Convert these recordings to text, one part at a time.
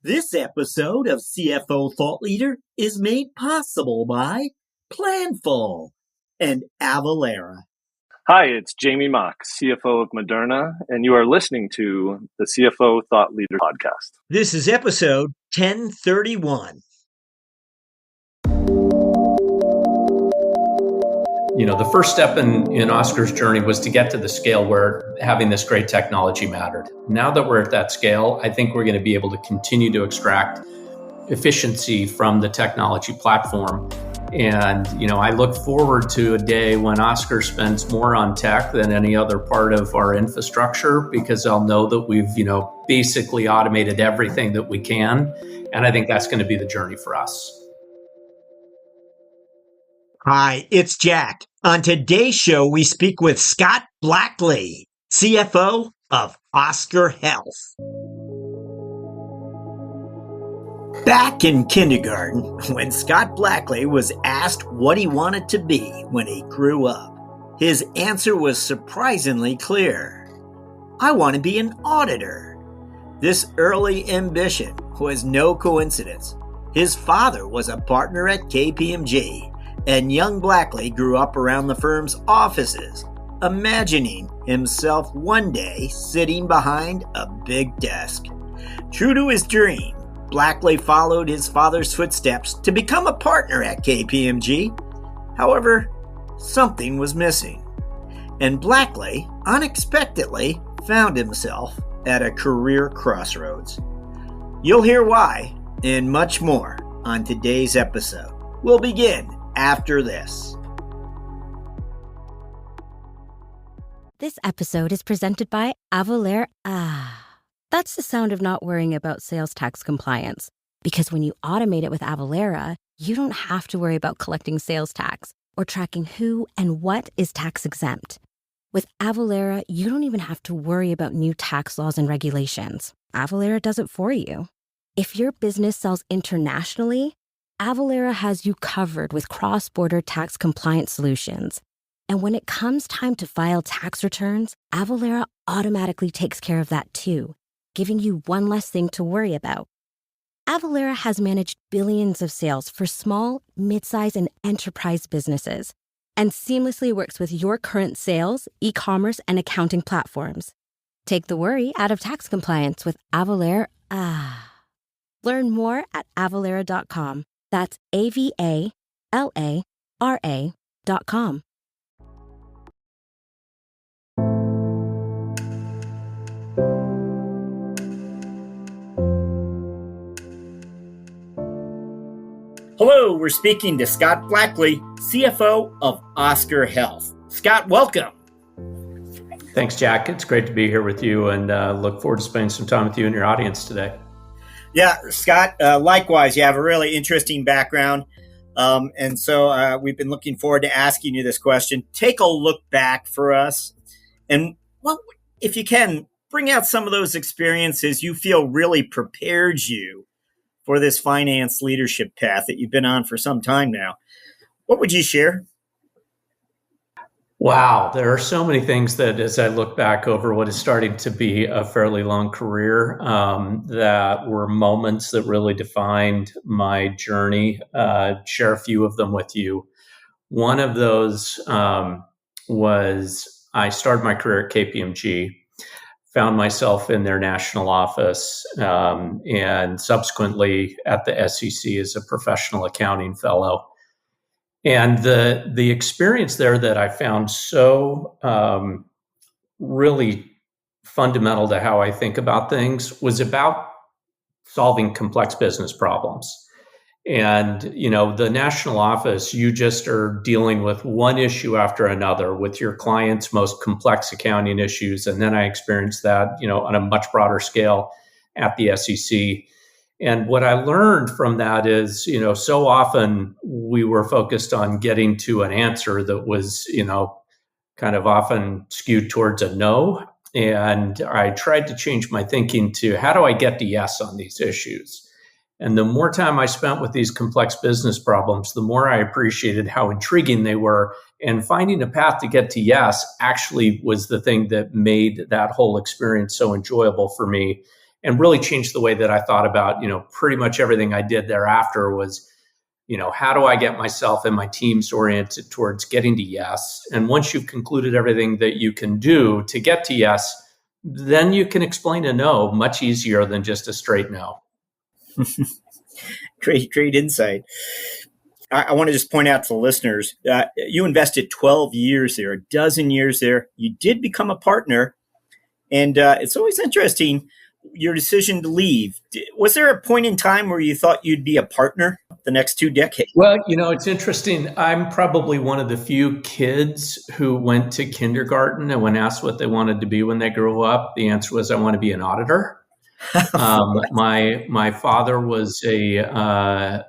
This episode of CFO Thought Leader is made possible by Planful and Avalara. Hi, it's Jamie Mock, CFO of Moderna, and you are listening to the CFO Thought Leader podcast. This is episode 1031. The first step in Oscar's journey was to get to the scale where having this great technology mattered. Now that we're at that scale, I think we're going to be able to continue to extract efficiency from the technology platform. And, I look forward to a day when Oscar spends more on tech than any other part of our infrastructure, because I'll know that we've, basically automated everything that we can. And I think that's going to be the journey for us. Hi, it's Jack. On today's show, we speak with Scott Blackley, CFO of Oscar Health. Back in kindergarten, when Scott Blackley was asked what he wanted to be when he grew up, his answer was surprisingly clear. I want to be an auditor. This early ambition was no coincidence. His father was a partner at KPMG, and young Blackley grew up around the firm's offices, imagining himself one day sitting behind a big desk. True to his dream, Blackley followed his father's footsteps to become a partner at KPMG. However, something was missing, and Blackley unexpectedly found himself at a career crossroads. You'll hear why and much more on today's episode. We'll begin after this. This episode is presented by Avalara. That's the sound of not worrying about sales tax compliance. Because when you automate it with Avalara, you don't have to worry about collecting sales tax or tracking who and what is tax exempt. With Avalara, you don't even have to worry about new tax laws and regulations. Avalara does it for you. If your business sells internationally, Avalara has you covered with cross-border tax compliance solutions. And when it comes time to file tax returns, Avalara automatically takes care of that too, giving you one less thing to worry about. Avalara has managed billions of sales for small, mid-size, and enterprise businesses, and seamlessly works with your current sales, e-commerce, and accounting platforms. Take the worry out of tax compliance with Avalara. Learn more at avalara.com. That's AVALARA.com. Hello, we're speaking to Scott Blackley, CFO of Oscar Health. Scott, welcome. Thanks, Jack. It's great to be here with you, and look forward to spending some time with you and your audience today. Yeah, Scott, likewise, you have a really interesting background. And so we've been looking forward to asking you this question. Take a look back for us. And if you can, bring out some of those experiences you feel really prepared you for this finance leadership path that you've been on for some time now. What would you share? Wow, there are so many things that, as I look back over what is starting to be a fairly long career, that were moments that really defined my journey. Share a few of them with you. One of those was I started my career at KPMG, found myself in their national office, and subsequently at the SEC as a professional accounting fellow. And the experience there that I found so really fundamental to how I think about things was about solving complex business problems. And, the national office, you just are dealing with one issue after another with your clients' most complex accounting issues. And then I experienced that, on a much broader scale at the SEC. And what I learned from that is, so often we were focused on getting to an answer that was, kind of often skewed towards a no. And I tried to change my thinking to how do I get to yes on these issues? And the more time I spent with these complex business problems, the more I appreciated how intriguing they were. And finding a path to get to yes actually was the thing that made that whole experience so enjoyable for me. and really changed the way that I thought about, pretty much everything I did thereafter was, how do I get myself and my teams oriented towards getting to yes? And once you've concluded everything that you can do to get to yes, then you can explain a no much easier than just a straight no. Great insight. I want to just point out to the listeners, you invested 12 years there, a dozen years there. You did become a partner, and it's always interesting, your decision to leave. Was there a point in time where you thought you'd be a partner the next 2 decades? Well, it's interesting. I'm probably one of the few kids who went to kindergarten, and when asked what they wanted to be when they grew up, the answer was, I want to be an auditor. My father was a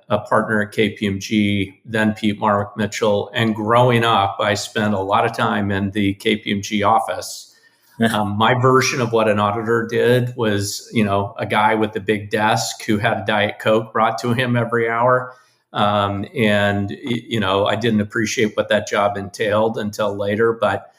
partner at KPMG, then Pete Marwick Mitchell, and growing up, I spent a lot of time in the KPMG office. My version of what an auditor did was, a guy with a big desk who had a Diet Coke brought to him every hour. I didn't appreciate what that job entailed until later. But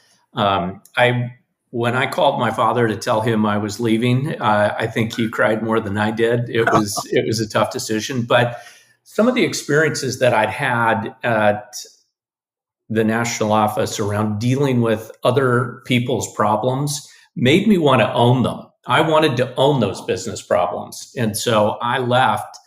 when I called my father to tell him I was leaving, I think he cried more than I did. It was a tough decision. But some of the experiences that I'd had at the national office around dealing with other people's problems made me want to own them. I wanted to own those business problems. And so I left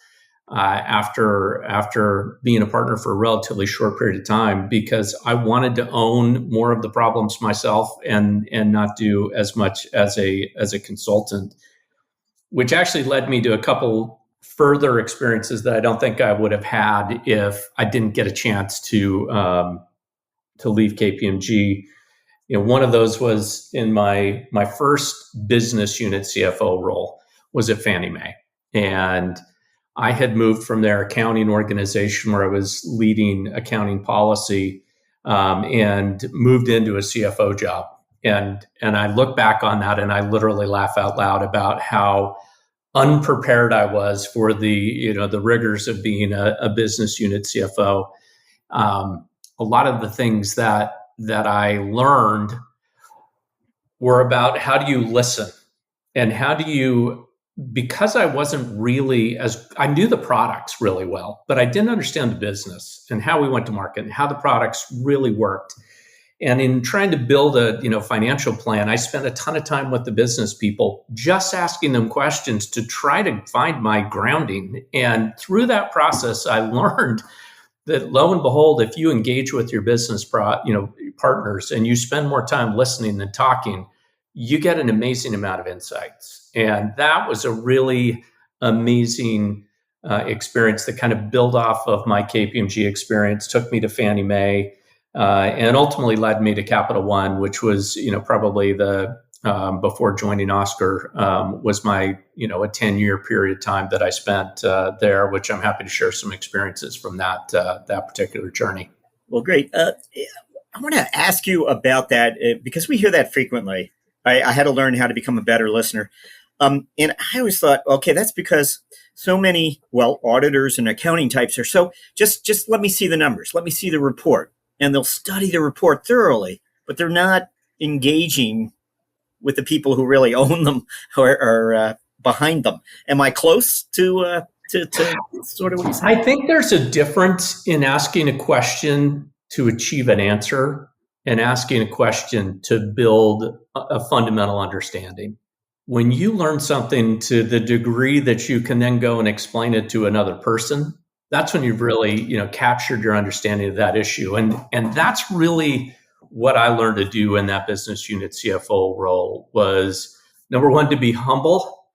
after being a partner for a relatively short period of time because I wanted to own more of the problems myself and not do as much as a consultant, which actually led me to a couple further experiences that I don't think I would have had if I didn't get a chance to leave KPMG. One of those was in my first business unit CFO role was at Fannie Mae. And I had moved from their accounting organization where I was leading accounting policy and moved into a CFO job. And I look back on that and I literally laugh out loud about how unprepared I was for the rigors of being a business unit CFO. A lot of the things that I learned were about how do you listen and how do you, because I wasn't really I knew the products really well, but I didn't understand the business and how we went to market and how the products really worked. And in trying to build a financial plan, I spent a ton of time with the business people, just asking them questions to try to find my grounding. And through that process, I learned that lo and behold, if you engage with your business partners and you spend more time listening than talking, you get an amazing amount of insights. And that was a really amazing experience that kind of built off of my KPMG experience, took me to Fannie Mae, and ultimately led me to Capital One, which was, probably the before joining Oscar, was my, a 10-year period of time that I spent there, which I'm happy to share some experiences from that particular journey. Well, great. I want to ask you about that because we hear that frequently. I had to learn how to become a better listener. And I always thought, okay, that's because so many, auditors and accounting types are so just let me see the numbers. Let me see the report. And they'll study the report thoroughly, but they're not engaging with the people who really own them or are behind them. Am I close to sort of what you said? I think there's a difference in asking a question to achieve an answer and asking a question to build a fundamental understanding. When you learn something to the degree that you can then go and explain it to another person, that's when you've really, captured your understanding of that issue. And that's really what I learned to do in that business unit CFO role was, number one, to be humble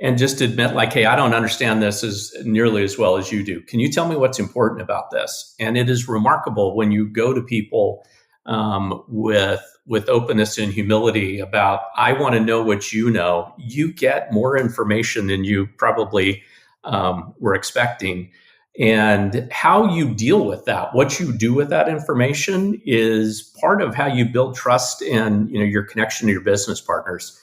and just admit like, hey, I don't understand this as nearly as well as you do. Can you tell me what's important about this? And it is remarkable when you go to people with openness and humility about, I want to know what you know, you get more information than you probably were expecting. And how you deal with that, what you do with that information is part of how you build trust and your connection to your business partners.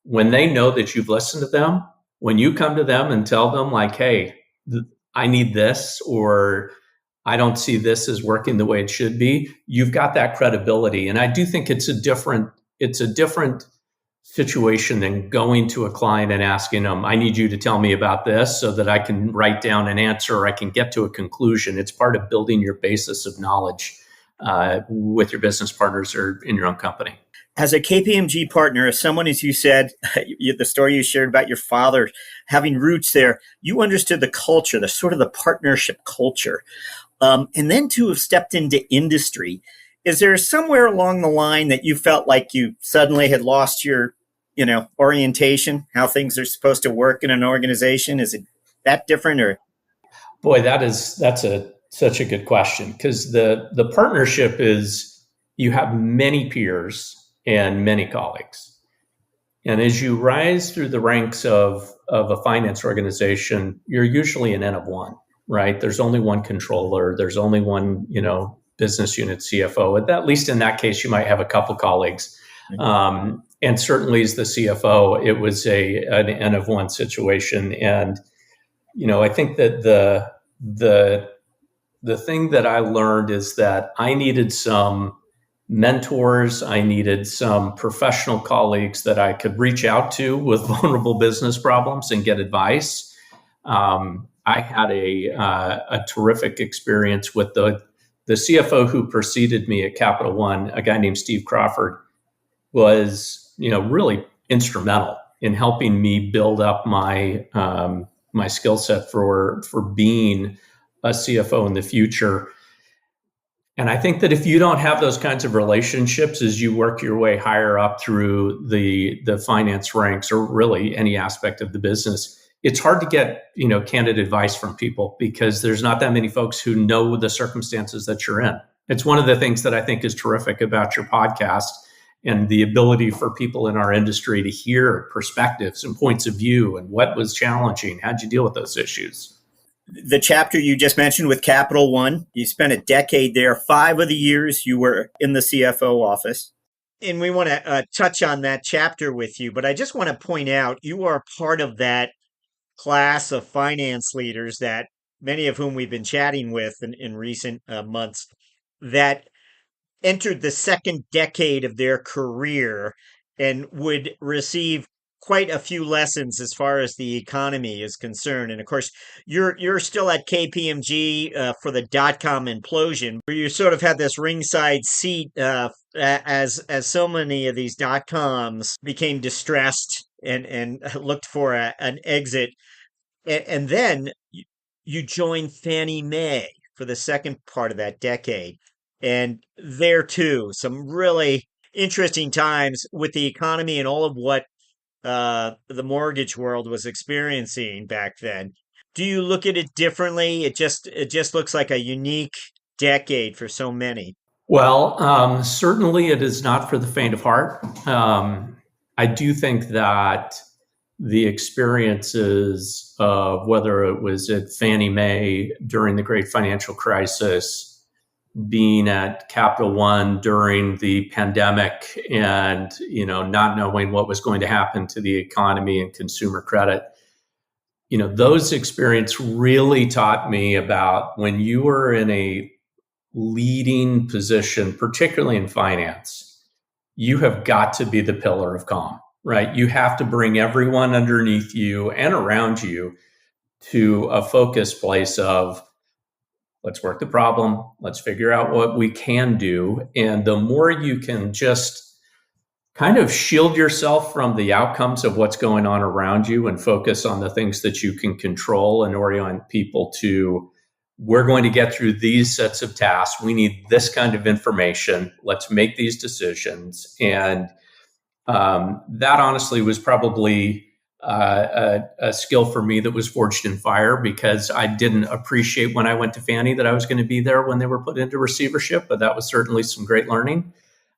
When they know that you've listened to them, when you come to them and tell them like, hey, I need this, or I don't see this as working the way it should be, you've got that credibility. And I do think it's a different situation than going to a client and asking them, I need you to tell me about this so that I can write down an answer or I can get to a conclusion. It's part of building your basis of knowledge with your business partners or in your own company. As a KPMG partner, as someone, as you said, the story you shared about your father having roots there, you understood the culture, the sort of the partnership culture. And then to have stepped into industry, is there somewhere along the line that you felt like you suddenly had lost your, orientation, how things are supposed to work in an organization? Is it that different or? Boy, that's such a good question, because the partnership is you have many peers and many colleagues. And as you rise through the ranks of a finance organization, you're usually an N of one, right? There's only one controller. There's only one, business unit CFO. At least in that case, you might have a couple colleagues. And certainly as the CFO, it was an N of one situation. And, I think that the thing that I learned is that I needed some mentors. I needed some professional colleagues that I could reach out to with vulnerable business problems and get advice. I had a terrific experience with the CFO who preceded me at Capital One, a guy named Steve Crawford, was really instrumental in helping me build up my my skill set for being a CFO in the future. And I think that if you don't have those kinds of relationships as you work your way higher up through the finance ranks or really any aspect of the business, it's hard to get, candid advice from people because there's not that many folks who know the circumstances that you're in. It's one of the things that I think is terrific about your podcast and the ability for people in our industry to hear perspectives and points of view and what was challenging. How'd you deal with those issues? The chapter you just mentioned with Capital One, you spent a decade there. 5 of the years you were in the CFO office. And we want to touch on that chapter with you, but I just want to point out you are part of that class of finance leaders that many of whom we've been chatting with in recent months that entered the second decade of their career and would receive quite a few lessons as far as the economy is concerned. And of course, you're still at KPMG for the dot-com implosion, where you sort of had this ringside seat as so many of these dot-coms became distressed and looked for an exit. And then you joined Fannie Mae for the second part of that decade. And there too, some really interesting times with the economy and all of what the mortgage world was experiencing back then. Do you look at it differently? It just looks like a unique decade for so many. Well, certainly it is not for the faint of heart. I do think that the experiences of whether it was at Fannie Mae during the great financial crisis, being at Capital One during the pandemic and, not knowing what was going to happen to the economy and consumer credit, those experiences really taught me about when you were in a leading position, particularly in finance, you have got to be the pillar of calm, right? You have to bring everyone underneath you and around you to a focused place of, let's work the problem. Let's figure out what we can do. And the more you can just kind of shield yourself from the outcomes of what's going on around you and focus on the things that you can control and orient people to, we're going to get through these sets of tasks. We need this kind of information. Let's make these decisions. And that honestly was probably a skill for me that was forged in fire, because I didn't appreciate when I went to Fannie that I was going to be there when they were put into receivership, but that was certainly some great learning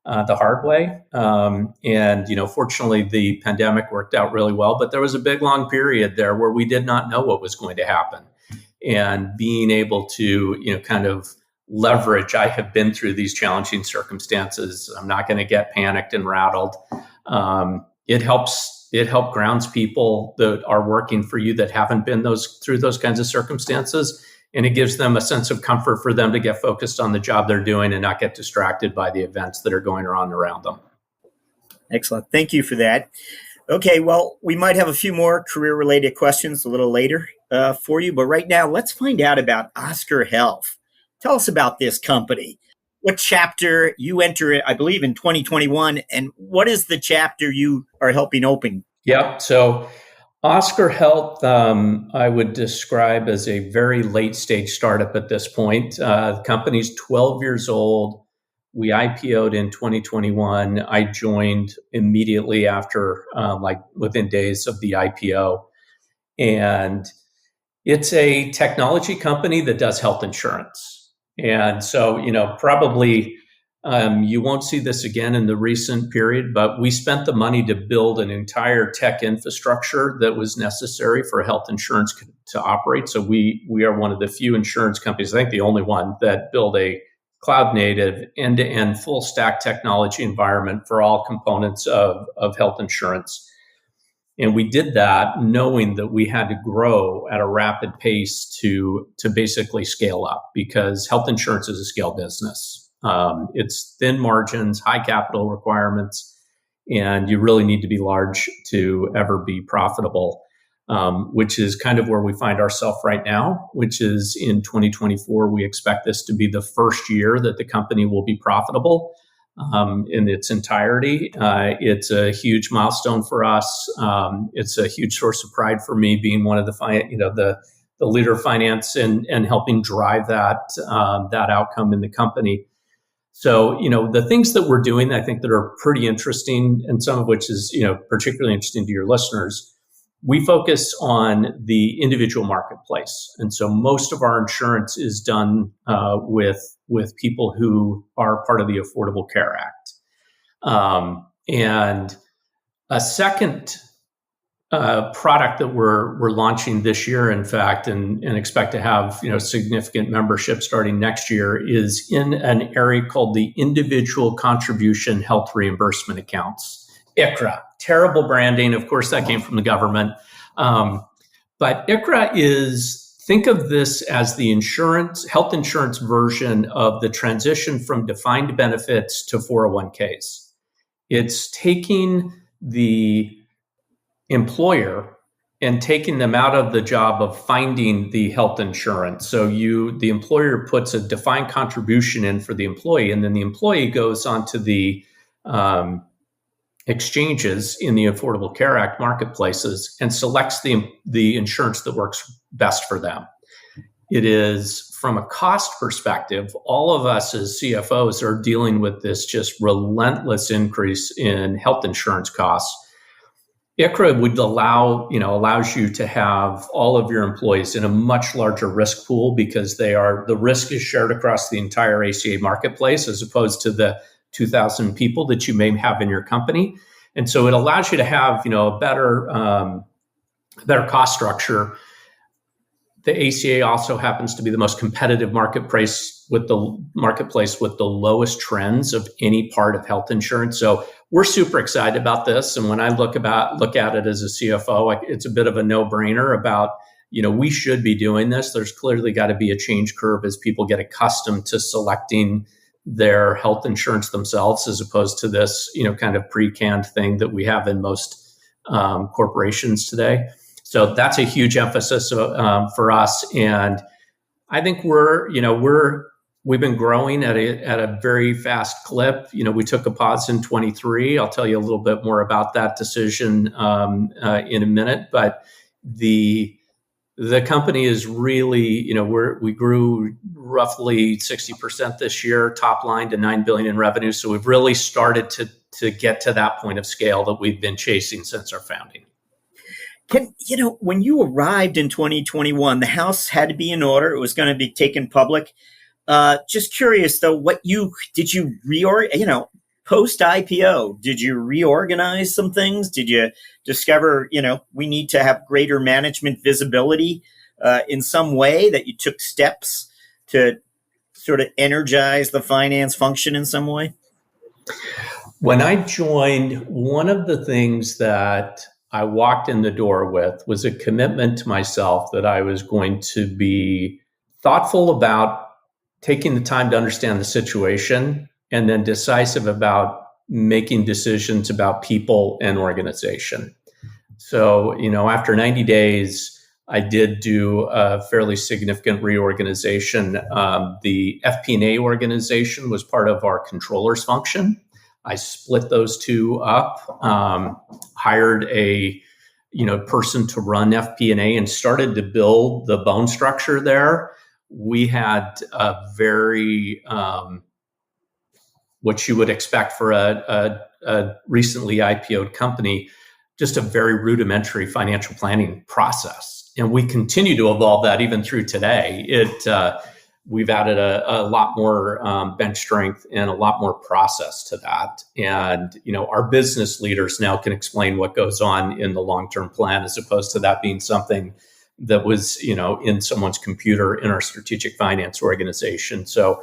the hard way. And, fortunately, the pandemic worked out really well, but there was a big, long period there where we did not know what was going to happen. And being able to, kind of leverage, I have been through these challenging circumstances. I'm not going to get panicked and rattled. It helped grounds people that are working for you that haven't been through those kinds of circumstances. And it gives them a sense of comfort for them to get focused on the job they're doing and not get distracted by the events that are going on around them. Excellent. Thank you for that. Okay, well, we might have a few more career-related questions a little later for you, but right now, let's find out about Oscar Health. Tell us about this company. What chapter you enter, I believe, in 2021, and what is the chapter you are helping open? Yeah, so Oscar Health, I would describe as a very late-stage startup at this point. The company's 12 years old. We IPO'd in 2021. I joined immediately after, like within days of the IPO. And it's a technology company that does health insurance. And so, probably you won't see this again in the recent period, but we spent the money to build an entire tech infrastructure that was necessary for health insurance to operate. So we are one of the few insurance companies, I think the only one, that build a cloud native, end-to-end, full stack technology environment for all components of health insurance. And we did that knowing that we had to grow at a rapid pace to basically scale up, because health insurance is a scale business. It's thin margins, high capital requirements, and you really need to be large to ever be profitable, which is kind of where we find ourselves right now, which is in 2024. We expect this to be the first year that the company will be profitable in its entirety. It's a huge milestone for us. It's a huge source of pride for me, being one of the leader of finance and helping drive that outcome in the company. So, the things that we're doing, I think, that are pretty interesting, and some of which is, particularly interesting to your listeners. We focus on the individual marketplace. And so most of our insurance is done with people who are part of the Affordable Care Act. And a second product that we're launching this year, in fact, and expect to have significant membership starting next year, is in an area called the Individual Contribution Health Reimbursement Accounts. ICHRA, terrible branding. Of course, that came from the government. But ICHRA think of this as the health insurance version of the transition from defined benefits to 401ks. It's taking the employer and taking them out of the job of finding the health insurance. So the employer puts a defined contribution in for the employee, and then the employee goes onto the exchanges in the Affordable Care Act marketplaces and selects the insurance that works best for them. It is, from a cost perspective, all of us as CFOs are dealing with this just relentless increase in health insurance costs. ICHRA would allows you to have all of your employees in a much larger risk pool, because the risk is shared across the entire ACA marketplace, as opposed to the 2,000 people that you may have in your company. And so it allows you to have, a better cost structure. The ACA also happens to be the most competitive marketplace with the lowest trends of any part of health insurance. So we're super excited about this. And when I look at it as a CFO, it's a bit of a no-brainer about, we should be doing this. There's clearly got to be a change curve as people get accustomed to selecting their health insurance themselves, as opposed to this, kind of pre-canned thing that we have in most corporations today. So that's a huge emphasis for us, and I think we've been growing at a very fast clip. We took a pause in 23. I'll tell you a little bit more about that decision in a minute, but the company is really, we grew roughly 60% this year, top line to $9 billion in revenue. So we've really started to get to that point of scale that we've been chasing since our founding. When you arrived in 2021, the house had to be in order. It was going to be taken public. Just curious, though, did you post IPO, did you reorganize some things? Did you discover, we need to have greater management visibility in some way, that you took steps to sort of energize the finance function in some way? When I joined, one of the things that I walked in the door with was a commitment to myself that I was going to be thoughtful about taking the time to understand the situation, and then decisive about making decisions about people and organization. So, after 90 days, I did do a fairly significant reorganization. The FP&A organization was part of our controller's function. I split those two up, hired a person to run FP&A and started to build the bone structure there. We had a very what you would expect for a recently IPO'd company, just a very rudimentary financial planning process. And we continue to evolve that even through today. We've added a lot more bench strength and a lot more process to that. And, our business leaders now can explain what goes on in the long-term plan, as opposed to that being something that was, in someone's computer in our strategic finance organization. So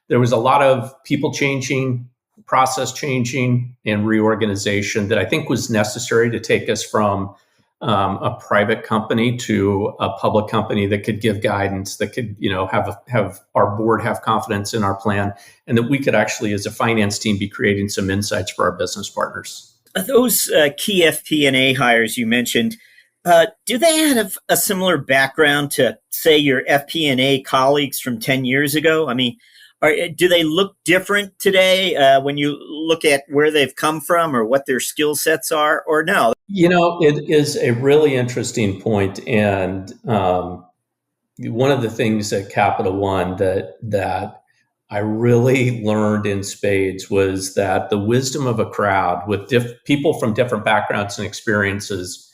there was a lot of people changing, process changing, and reorganization that I think was necessary to take us from a private company to a public company that could give guidance, that could, have our board have confidence in our plan, and that we could actually, as a finance team, be creating some insights for our business partners. Those key FP&A hires you mentioned, do they have a similar background to, say, your FP&A colleagues from 10 years ago? I mean, do they look different today when you look at where they've come from or what their skill sets are, or no? It is a really interesting point. And one of the things at Capital One that I really learned in spades was that the wisdom of a crowd with people from different backgrounds and experiences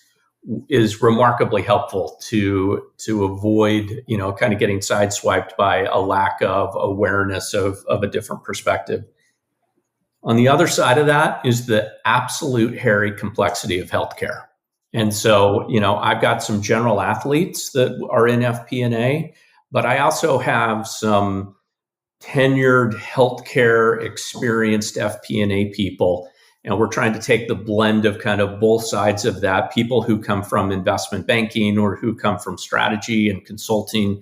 is remarkably helpful to avoid, kind of getting sideswiped by a lack of awareness of a different perspective. On the other side of that is the absolute hairy complexity of healthcare. And so, I've got some general athletes that are in FP&A, but I also have some tenured healthcare experienced FP&A people. And we're trying to take the blend of kind of both sides of that, people who come from investment banking or who come from strategy and consulting,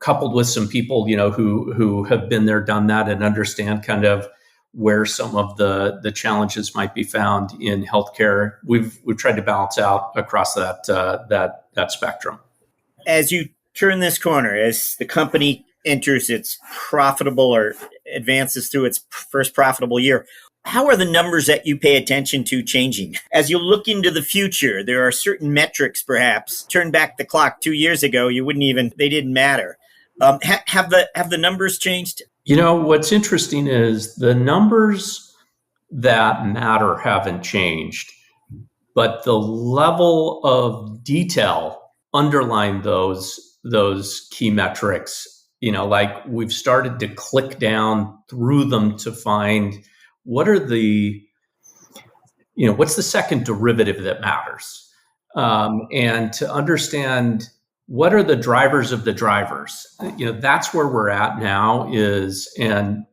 coupled with some people, who have been there, done that, and understand kind of where some of the challenges might be found in healthcare. We've tried to balance out across that spectrum. As you turn this corner, as the company enters its profitable or advances through its first profitable year, how are the numbers that you pay attention to changing? As you look into the future, there are certain metrics, perhaps. Turn back the clock 2 years ago, they didn't matter. Have the numbers changed? What's interesting is the numbers that matter haven't changed, but the level of detail underlying those key metrics, like we've started to click down through them to find what are what's the second derivative that matters, and to understand what are the drivers of the drivers. That's where we're at now, and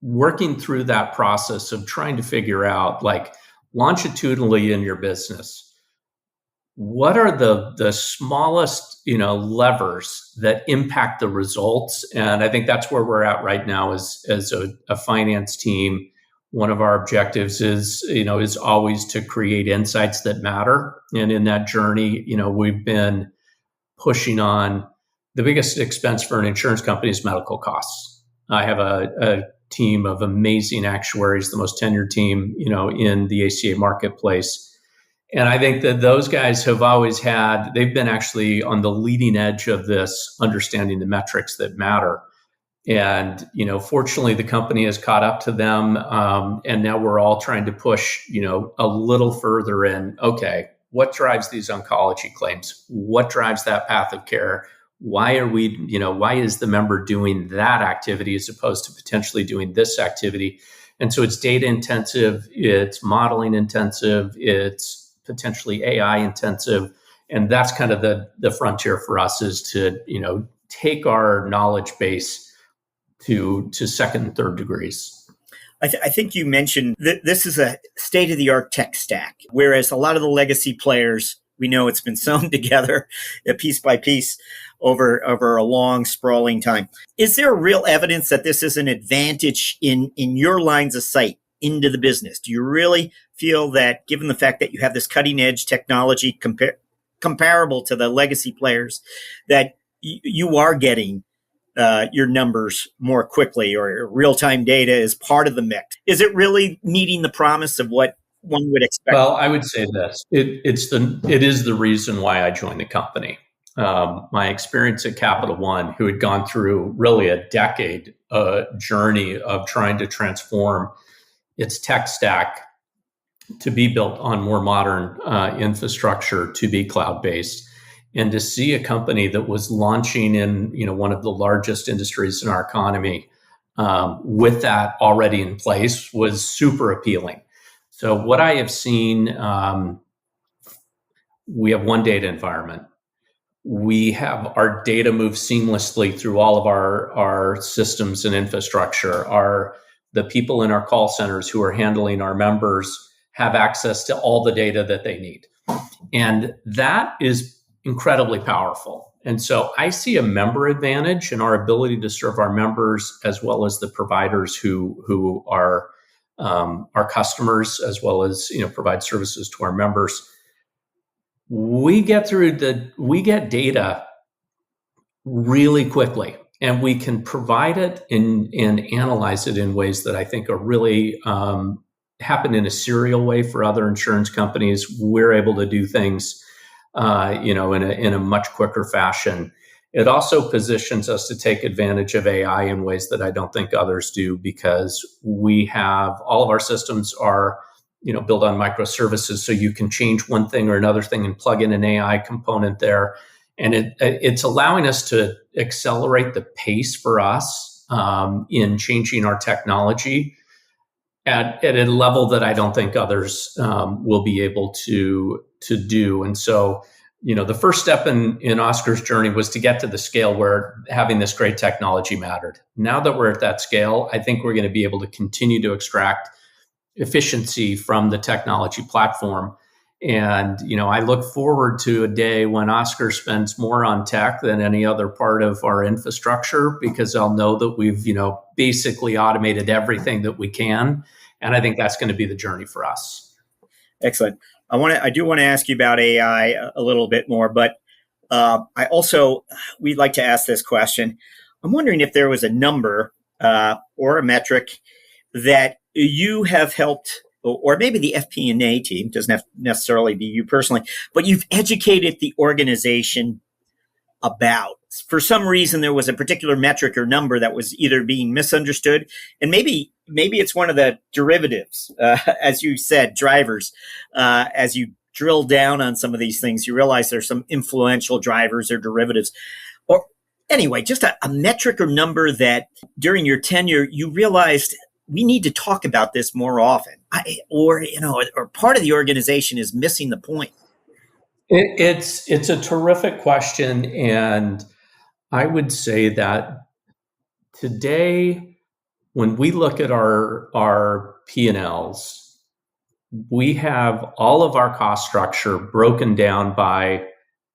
working through that process of trying to figure out, like, longitudinally in your business, what are the smallest, levers that impact the results. And I think that's where we're at right now as a finance team. One of our objectives is always to create insights that matter. And in that journey, we've been pushing on the biggest expense for an insurance company is medical costs. I have a team of amazing actuaries, the most tenured team, in the ACA marketplace. And I think that those guys have always they've been actually on the leading edge of this, understanding the metrics that matter. And, fortunately, the company has caught up to them. And now we're all trying to push, a little further in, okay, what drives these oncology claims? What drives that path of care? Why is the member doing that activity as opposed to potentially doing this activity? And so it's data intensive, it's modeling intensive, it's potentially AI intensive. And that's kind of the frontier for us, is to, take our knowledge base to second and third degrees. I think you mentioned that this is a state-of-the-art tech stack, whereas a lot of the legacy players, we know it's been sewn together piece by piece over a long, sprawling time. Is there real evidence that this is an advantage in your lines of sight into the business? Do you really feel that, given the fact that you have this cutting edge technology comparable to the legacy players, that you are getting your numbers more quickly, or real time data is part of the mix? Is it really meeting the promise of what one would expect? Well, I would say this: it is the reason why I joined the company. My experience at Capital One, who had gone through really a decade journey of trying to transform its tech stack to be built on more modern infrastructure, to be cloud-based, and to see a company that was launching in one of the largest industries in our economy with that already in place was super appealing. So what I have seen, we have one data environment. We have our data move seamlessly through all of our systems and infrastructure. The people in our call centers who are handling our members have access to all the data that they need. And that is incredibly powerful. And so I see a member advantage in our ability to serve our members, as well as the providers who are our customers, as well as provide services to our members. We get data really quickly, and we can provide it and analyze it in ways that I think are really happen in a serial way for other insurance companies. We're able to do things, in a much quicker fashion. It also positions us to take advantage of AI in ways that I don't think others do, because we have all of our systems are built on microservices, so you can change one thing or another thing and plug in an AI component there. And it's allowing us to accelerate the pace for us in changing our technology at a level that I don't think others will be able to do. And so, the first step in Oscar's journey was to get to the scale where having this great technology mattered. Now that we're at that scale, I think we're going to be able to continue to extract efficiency from the technology platform. And, I look forward to a day when Oscar spends more on tech than any other part of our infrastructure, because I'll know that we've, basically automated everything that we can. And I think that's going to be the journey for us. Excellent. I do want to ask you about AI a little bit more, but we'd like to ask this question. I'm wondering if there was a number or a metric that you have helped, or maybe the FP&A team, doesn't have to necessarily be you personally, but you've educated the organization about. For some reason, there was a particular metric or number that was either being misunderstood, and maybe it's one of the derivatives, as you said, drivers. As you drill down on some of these things, you realize there's some influential drivers or derivatives. Or anyway, just a metric or number that during your tenure, you realized we need to talk about this more often, or part of the organization is missing the point. It's a terrific question, and I would say that today, when we look at our P&Ls, we have all of our cost structure broken down by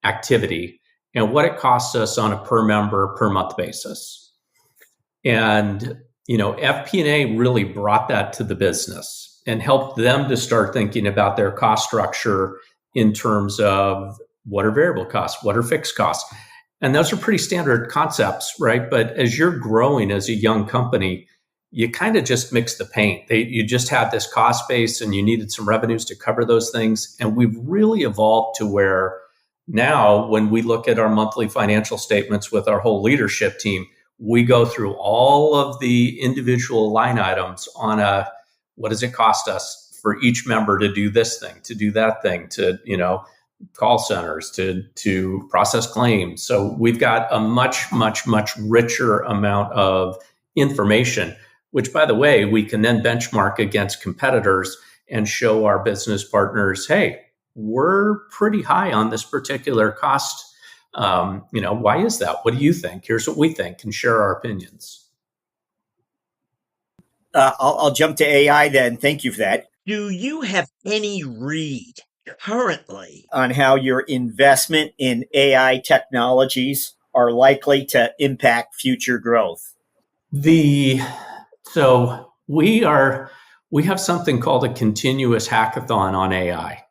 activity and what it costs us on a per member per month basis. And FP&A really brought that to the business and helped them to start thinking about their cost structure in terms of what are variable costs, what are fixed costs. And those are pretty standard concepts, right? But as you're growing as a young company, you kind of just mix the paint. You just had this cost base and you needed some revenues to cover those things. And we've really evolved to where now when we look at our monthly financial statements with our whole leadership team, we go through all of the individual line items on what does it cost us for each member to do this thing, to do that thing, to, call centers, to process claims. So we've got a much, much, much richer amount of information, which, by the way, we can then benchmark against competitors and show our business partners, hey, we're pretty high on this particular cost. Why is that? What do you think? Here's what we think, and share our opinions. I'll jump to AI then. Thank you for that. Do you have any read currently on how your investment in AI technologies are likely to impact future growth? So we are we have something called a continuous hackathon on AI.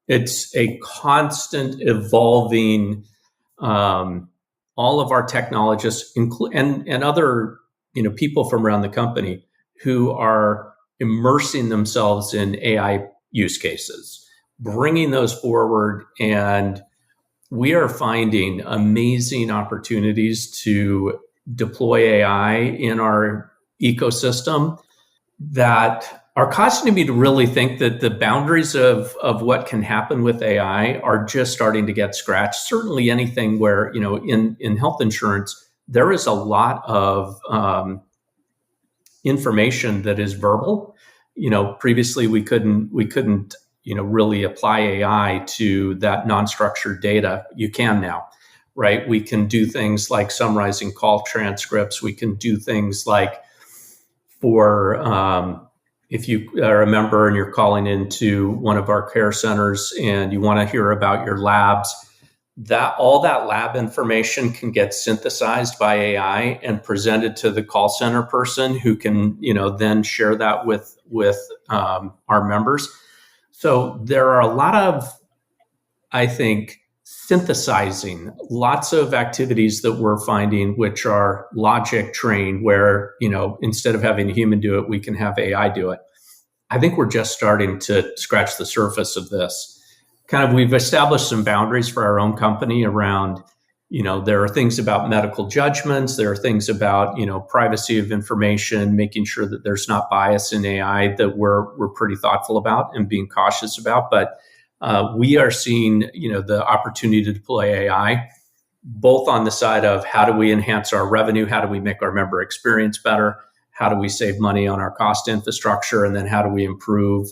It's a constant evolving, all of our technologists and other people from around the company who are immersing themselves in AI use cases, bringing those forward. And we are finding amazing opportunities to deploy AI in our ecosystem that are causing me to really think that the boundaries of what can happen with AI are just starting to get scratched. Certainly anything where, in health insurance, there is a lot of information that is verbal. Previously we couldn't really apply AI to that non-structured data. You can now, right? We can do things like summarizing call transcripts. We can do things like if you are a member and you're calling into one of our care centers and you want to hear about your labs, that all that lab information can get synthesized by AI and presented to the call center person who can, then share that with our members. So there are a lot of, I think, synthesizing lots of activities that we're finding, which are logic trained, where, instead of having a human do it, we can have AI do it. I think we're just starting to scratch the surface of this. We've established some boundaries for our own company around, there are things about medical judgments, there are things about, privacy of information, making sure that there's not bias in AI that we're pretty thoughtful about and being cautious about. But we are seeing, the opportunity to deploy AI, both on the side of how do we enhance our revenue, how do we make our member experience better, how do we save money on our cost infrastructure, and then how do we improve,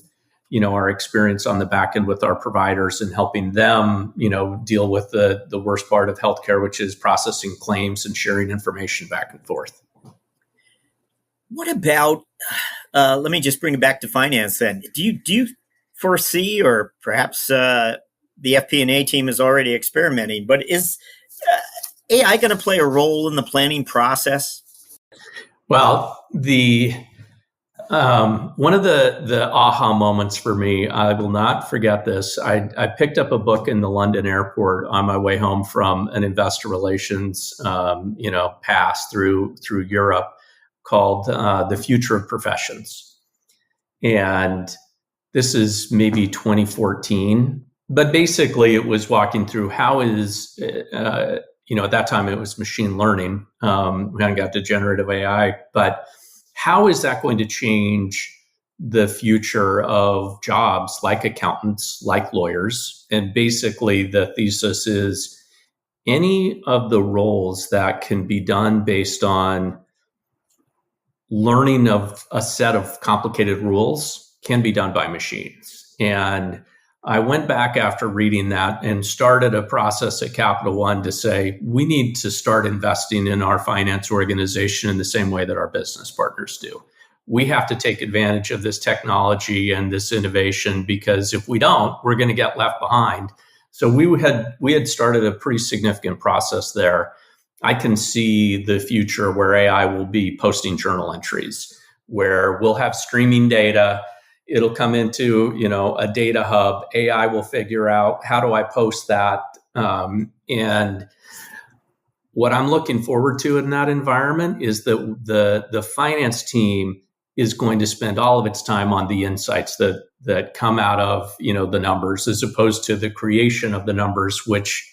our experience on the back end with our providers and helping them, deal with the worst part of healthcare, which is processing claims and sharing information back and forth. What about, let me just bring it back to finance then. Do you foresee, or perhaps the FP&A team is already experimenting, but is AI going to play a role in the planning process? Well, one of the aha moments for me, I will not forget this. I picked up a book in the London airport on my way home from an investor relations, pass through Europe called The Future of Professions. And this is maybe 2014, but basically it was walking through how is, at that time it was machine learning. We hadn't got to generative AI, but how is that going to change the future of jobs like accountants, like lawyers? And basically the thesis is any of the roles that can be done based on learning of a set of complicated rules can be done by machines. And I went back after reading that and started a process at Capital One to say, we need to start investing in our finance organization in the same way that our business partners do. We have to take advantage of this technology and this innovation, because if we don't, we're going to get left behind. So we had started a pretty significant process there. I can see the future where AI will be posting journal entries, where we'll have streaming data. It'll come into, a data hub. AI will figure out, how do I post that? And what I'm looking forward to in that environment is that the finance team is going to spend all of its time on the insights that come out of, the numbers, as opposed to the creation of the numbers, which,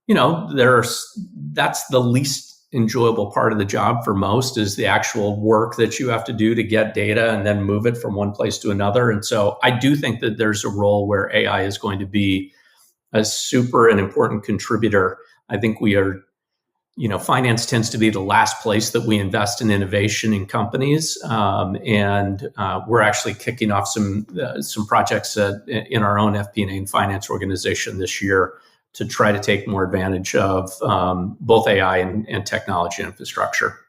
that's the least enjoyable part of the job for most, is the actual work that you have to do to get data and then move it from one place to another. And so I do think that there's a role where AI is going to be a super and important contributor. I think we are, finance tends to be the last place that we invest in innovation in companies. And we're actually kicking off some projects in our own FP&A and finance organization this year to try to take more advantage of both AI and technology infrastructure.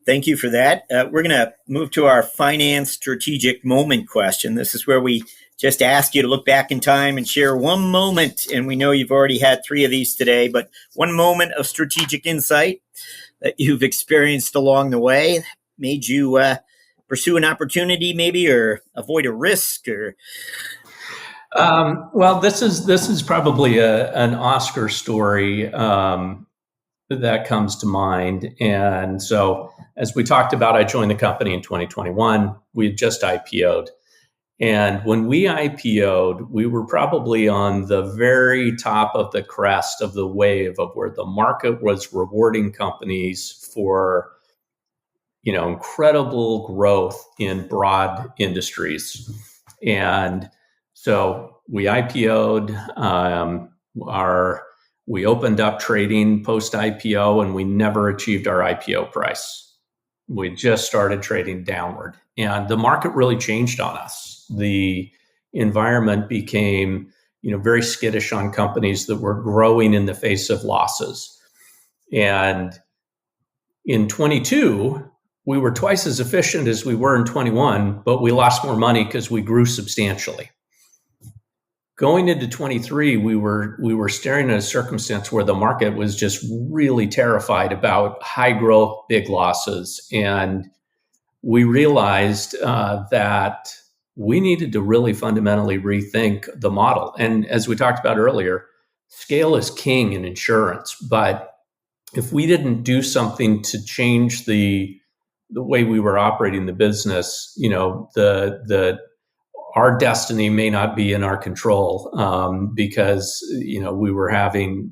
Thank you for that. We're going to move to our finance strategic moment question. This is where we just ask you to look back in time and share one moment. And we know you've already had 3 of these today, but one moment of strategic insight that you've experienced along the way made you pursue an opportunity maybe, or avoid a risk, or? Well, this is probably an Oscar story that comes to mind. And so, as we talked about, I joined the company in 2021. We had just IPO'd. And when we IPO'd, we were probably on the very top of the crest of the wave of where the market was rewarding companies for, incredible growth in broad industries. And so we IPO'd, we opened up trading post IPO, and we never achieved our IPO price. We just started trading downward, and the market really changed on us. The environment became, very skittish on companies that were growing in the face of losses. And in 22, we were twice as efficient as we were in 21, but we lost more money because we grew substantially. Going into 23, we were staring at a circumstance where the market was just really terrified about high growth, big losses. And we realized that we needed to really fundamentally rethink the model. And as we talked about earlier, scale is king in insurance. But if we didn't do something to change the way we were operating the business, our destiny may not be in our control, because we were having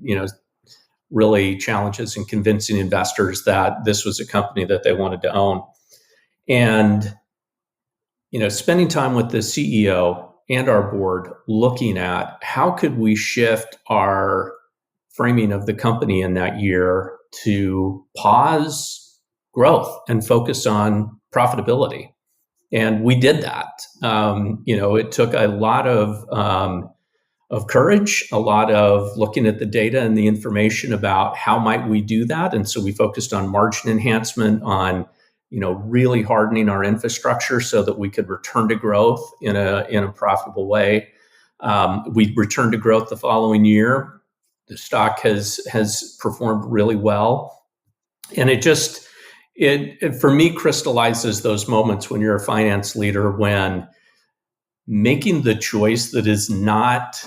really challenges in convincing investors that this was a company that they wanted to own. And spending time with the CEO and our board, looking at how could we shift our framing of the company in that year to pause growth and focus on profitability. And we did that. It took a lot of courage, a lot of looking at the data and the information about how might we do that. And so we focused on margin enhancement, on really hardening our infrastructure so that we could return to growth in a profitable way. We returned to growth the following year. The stock has performed really well, and it for me crystallizes those moments when you're a finance leader, when making the choice that is not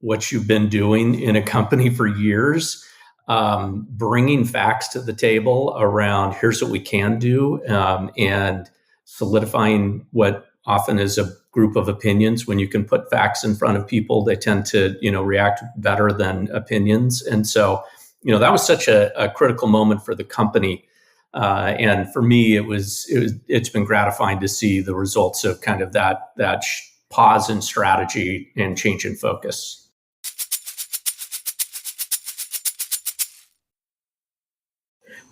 what you've been doing in a company for years, bringing facts to the table around here's what we can do, and solidifying what often is a group of opinions. When you can put facts in front of people, they tend to react better than opinions. And so that was such a critical moment for the company. And for me, it's been gratifying to see the results of kind of that pause in strategy and change in focus.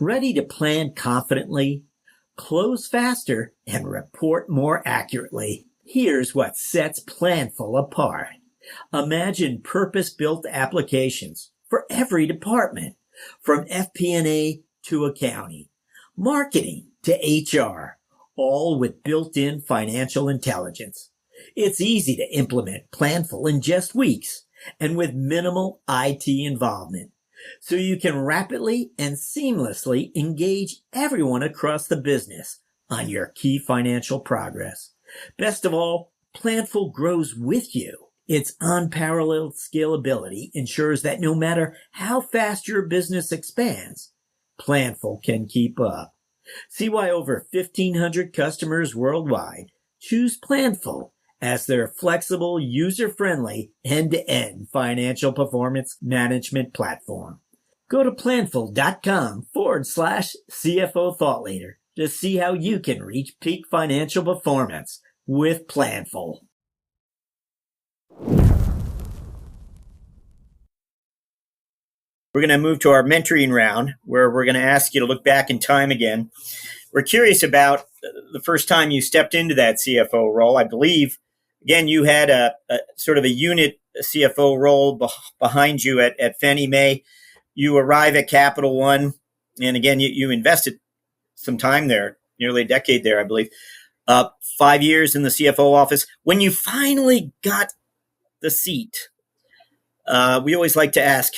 Ready to plan confidently, close faster, and report more accurately? Here's what sets Planful apart. Imagine purpose-built applications for every department, from FP&A to accounting, marketing to HR, all with built-in financial intelligence. It's easy to implement Planful in just weeks and with minimal IT involvement, so you can rapidly and seamlessly engage everyone across the business on your key financial progress. Best of all, Planful grows with you. Its unparalleled scalability ensures that no matter how fast your business expands, Planful can keep up. See why over 1,500 customers worldwide choose Planful as their flexible, user-friendly, end-to-end financial performance management platform. Go to planful.com/CFO Thought Leader to see how you can reach peak financial performance with Planful. We're going to move to our mentoring round, where we're going to ask you to look back in time again. We're curious about the first time you stepped into that CFO role. I believe, again, you had a sort of a unit CFO role behind you at Fannie Mae. You arrive at Capital One, and again, you invested some time there, nearly a decade there, I believe. 5 years in the CFO office. When you finally got the seat, we always like to ask,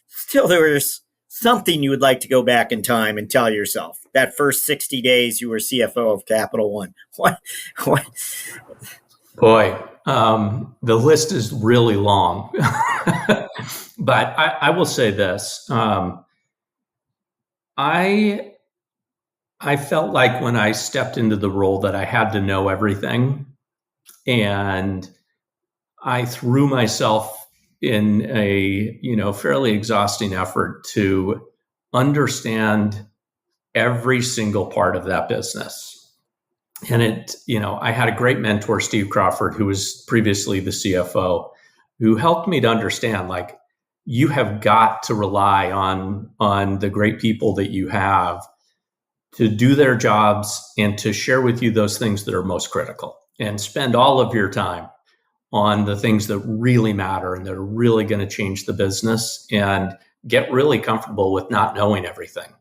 still there was something you would like to go back in time and tell yourself? That first 60 days you were CFO of Capital One. What? Boy, the list is really long. But I will say this. I felt like when I stepped into the role that I had to know everything, and I threw myself in a fairly exhausting effort to understand every single part of that business. And I had a great mentor, Steve Crawford, who was previously the CFO, who helped me to understand, like, you have got to rely on the great people that you have to do their jobs and to share with you those things that are most critical, and spend all of your time on the things that really matter and that are really going to change the business, and get really comfortable with not knowing everything.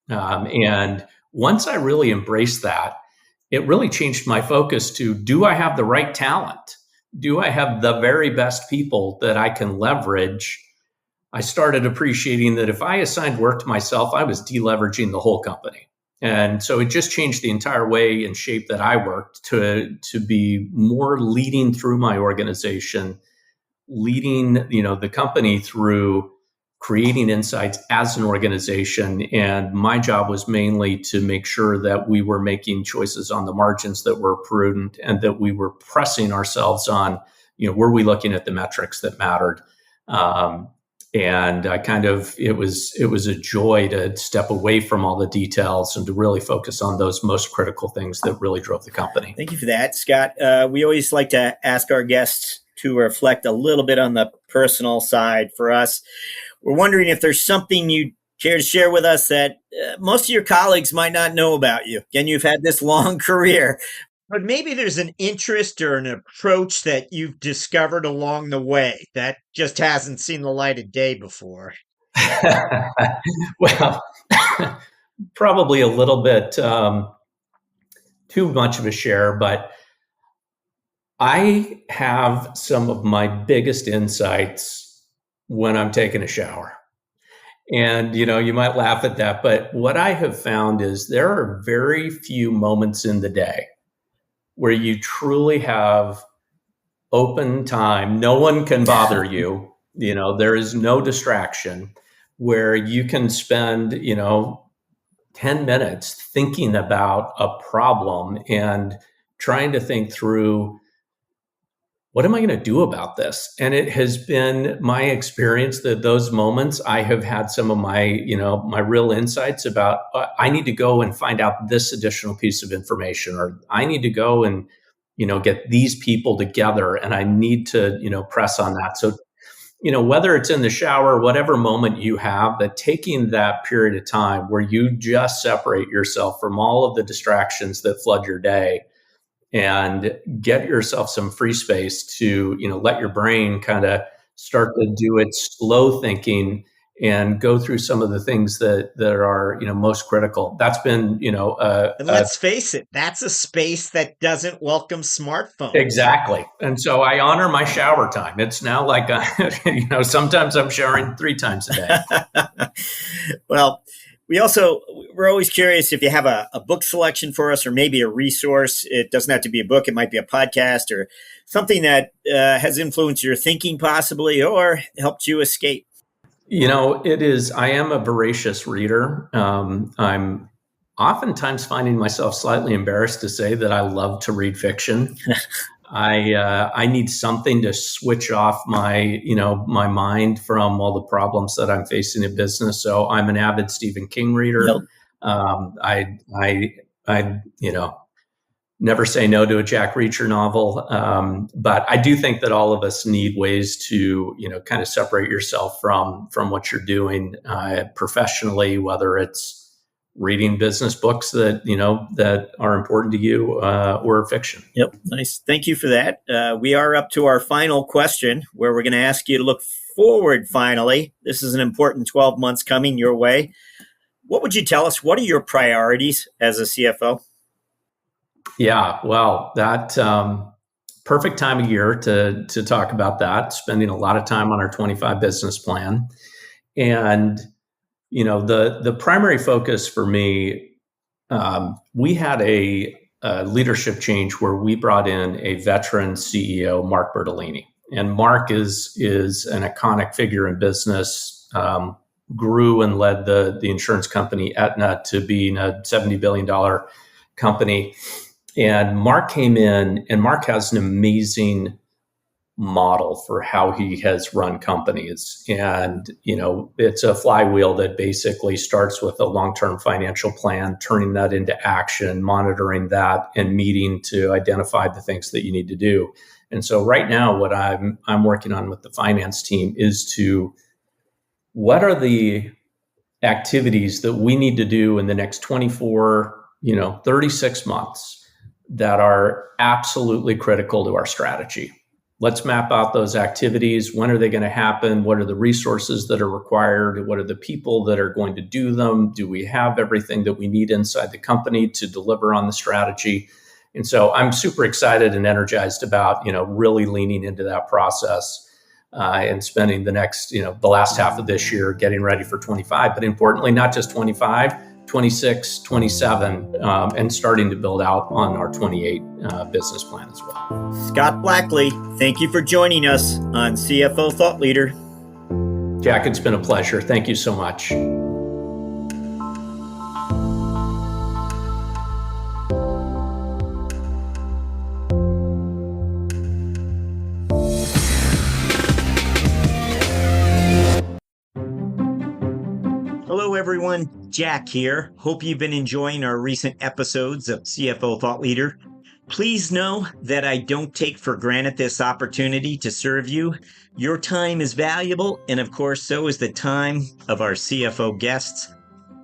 And once I really embraced that, it really changed my focus to, do I have the right talent? Do I have the very best people that I can leverage? I started appreciating that if I assigned work to myself, I was deleveraging the whole company. And so it just changed the entire way and shape that I worked to be more leading through my organization, leading, the company through creating insights as an organization. And my job was mainly to make sure that we were making choices on the margins that were prudent, and that we were pressing ourselves on, were we looking at the metrics that mattered? And it was a joy to step away from all the details and to really focus on those most critical things that really drove the company. Thank you for that, Scott. We always like to ask our guests to reflect a little bit on the personal side for us. We're wondering if there's something you care to share with us that most of your colleagues might not know about you. Again, you've had this long career, but maybe there's an interest or an approach that you've discovered along the way that just hasn't seen the light of day before. Well, probably a little bit too much of a share, but I have some of my biggest insights when I'm taking a shower. And, you might laugh at that, but what I have found is there are very few moments in the day where you truly have open time. No one can bother you. There is no distraction, where you can spend, 10 minutes thinking about a problem and trying to think through, what am I going to do about this? And it has been my experience that those moments I have had some of my, my real insights about, I need to go and find out this additional piece of information, or I need to go and, get these people together, and I need to, press on that. So, whether it's in the shower, whatever moment you have, but taking that period of time where you just separate yourself from all of the distractions that flood your day, and get yourself some free space to, let your brain kind of start to do its slow thinking and go through some of the things that are, most critical. That's been, and let's face it, that's a space that doesn't welcome smartphones. Exactly. And so I honor my shower time. It's now like, sometimes I'm showering 3 times a day. Well, we're always curious if you have a book selection for us, or maybe a resource. It doesn't have to be a book. It might be a podcast or something that has influenced your thinking possibly, or helped you escape. I am a voracious reader. I'm oftentimes finding myself slightly embarrassed to say that I love to read fiction. I need something to switch off my mind from all the problems that I'm facing in business. So I'm an avid Stephen King reader. Yep. I never say no to a Jack Reacher novel. But I do think that all of us need ways to, kind of separate yourself from what you're doing professionally, whether it's reading business books that, that are important to you, or fiction. Yep. Nice. Thank you for that. We are up to our final question, where we're going to ask you to look forward finally. This is an important 12 months coming your way. What would you tell us? What are your priorities as a CFO? Yeah, well, that perfect time of year to talk about that, spending a lot of time on our 25 business plan. And, the primary focus for me, we had a leadership change where we brought in a veteran CEO, Mark Bertolini. And Mark is an iconic figure in business, grew and led the insurance company Aetna to being a $70 billion company. And Mark came in, and Mark has an amazing model for how he has run companies. And, it's a flywheel that basically starts with a long-term financial plan, turning that into action, monitoring that, and meeting to identify the things that you need to do. And so right now, what I'm working on with the finance team is what are the activities that we need to do in the next 24, 36 months that are absolutely critical to our strategy. Let's map out those activities. When are they going to happen? What are the resources that are required? What are the people that are going to do them? Do we have everything that we need inside the company to deliver on the strategy? And so I'm super excited and energized about, really leaning into that process and spending the next, the last half of this year getting ready for 25, but importantly, not just 25, 26, 27, and starting to build out on our 28 business plan as well. Scott Blackley, thank you for joining us on CFO Thought Leader. Jack, it's been a pleasure. Thank you so much. Hello, everyone. Jack here. Hope you've been enjoying our recent episodes of CFO Thought Leader. Please know that I don't take for granted this opportunity to serve you. Your time is valuable, and of course, so is the time of our CFO guests.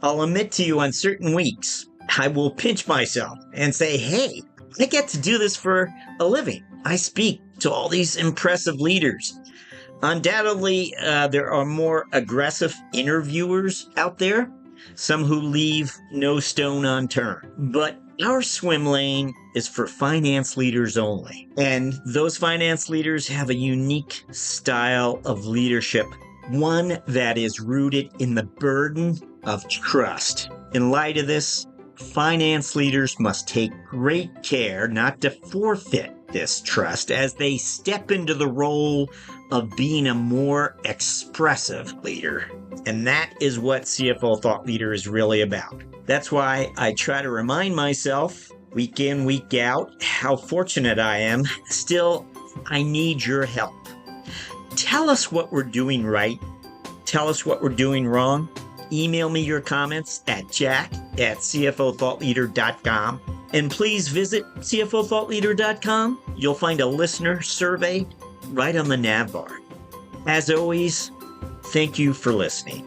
I'll admit to you on certain weeks, I will pinch myself and say, hey, I get to do this for a living. I speak to all these impressive leaders. Undoubtedly, there are more aggressive interviewers out there, some who leave no stone unturned. But our swim lane is for finance leaders only. And those finance leaders have a unique style of leadership, one that is rooted in the burden of trust. In light of this, finance leaders must take great care not to forfeit this trust as they step into the role of being a more expressive leader. And that is what CFO Thought Leader is really about. That's why I try to remind myself week in, week out, how fortunate I am. Still, I need your help. Tell us what we're doing right. Tell us what we're doing wrong. Email me your comments at jack@cfothoughtleader.com. And please visit cfothoughtleader.com. You'll find a listener survey right on the nav bar. As always, thank you for listening.